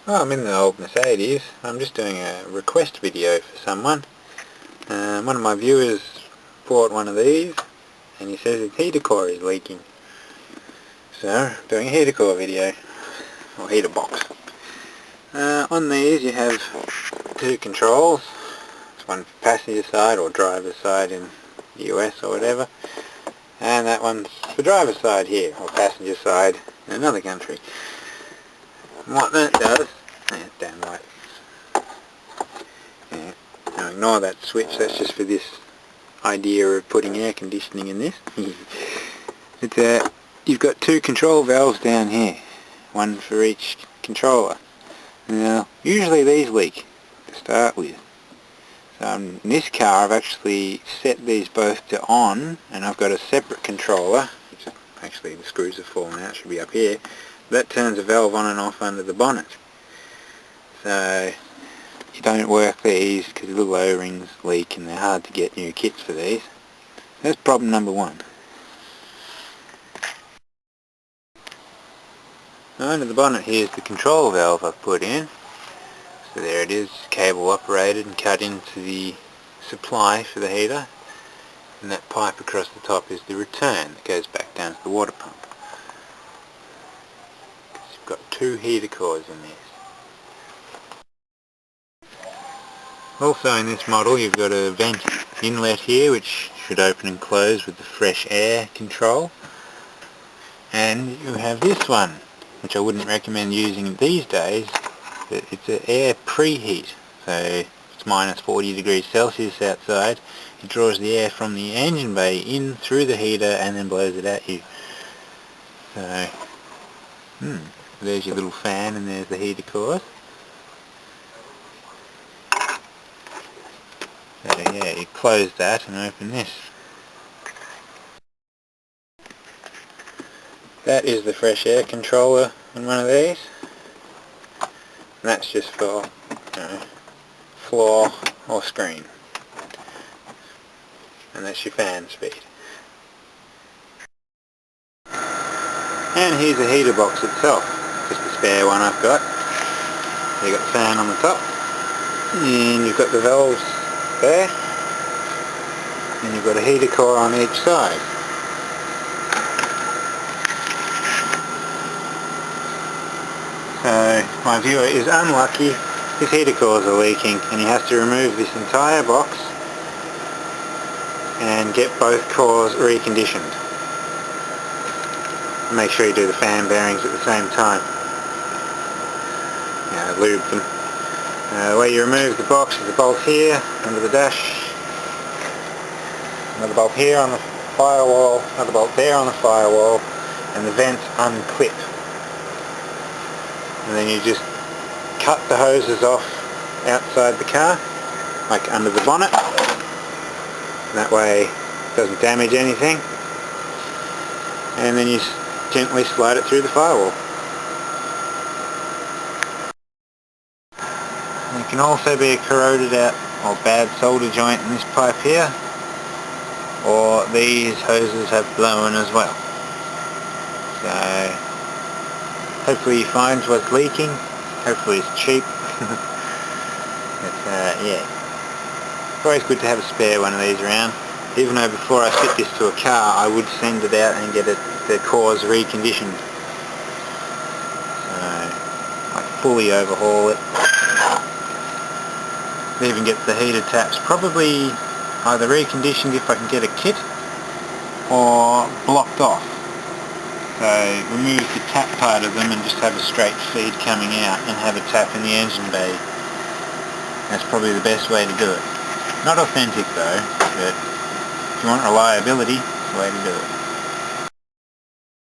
Well, I'm in the old Mercedes. I'm just doing a request video for someone. One of my viewers bought one of these and he says his heater core is leaking. So, doing a heater core video, or heater box. On these you have two controls. It's one for passenger side or driver side in the US or whatever. And that one's for driver side here, or passenger side in another country. And what that does, it's damn right. Yeah. Now ignore that switch, that's just for this idea of putting air conditioning in this. It's you've got two control valves down here, one for each controller. Now, usually these leak to start with. So in this car I've actually set these both to on, and I've got a separate controller, which actually the screws have fallen out, should be up here. That turns a valve on and off under the bonnet. So you don't work these because the little O-rings leak and they're hard to get new kits for these. That's problem number one. Now under the bonnet here is the control valve I've put in. So there it is, cable operated and cut into the supply for the heater. And that pipe across the top is the return that goes back down to the water pump. You've got two heater cores in this. Also in this model you've got a vent inlet here which should open and close with the fresh air control. And you have this one, which I wouldn't recommend using these days, but it's an air preheat. So it's minus 40 degrees Celsius outside. It draws the air from the engine bay in through the heater and then blows it at you. So, there's your little fan and there's the heater core. So yeah, you close that and open this. That is the fresh air controller in one of these. And that's just for, floor or screen. And that's your fan speed. And here's the heater box itself. Just a spare one I've got. So you've got the fan on the top. And you've got the valves there. And you've got a heater core on each side. So my viewer is unlucky, his heater cores are leaking and he has to remove this entire box and get both cores reconditioned. Make sure you do the fan bearings at the same time. Lube them. The way you remove the box is a bolt here under the dash, another bolt here on the firewall, another bolt there on the firewall, and the vents unclip. And then you just cut the hoses off outside the car, like under the bonnet. That way it doesn't damage anything. And then you gently slide it through the firewall. There can also be a corroded out or bad solder joint in this pipe here, or these hoses have blown as well. So hopefully you find what's leaking, hopefully it's cheap. But yeah, it's always good to have a spare one of these around. Even though before I fit this to a car I would send it out and get the cores reconditioned. So, like fully overhaul it. Even get the heater taps probably either reconditioned if I can get a kit, or blocked off. So remove the tap part of them and just have a straight feed coming out and have a tap in the engine bay. That's probably the best way to do it. Not authentic though, but if you want reliability, it's the way to do it.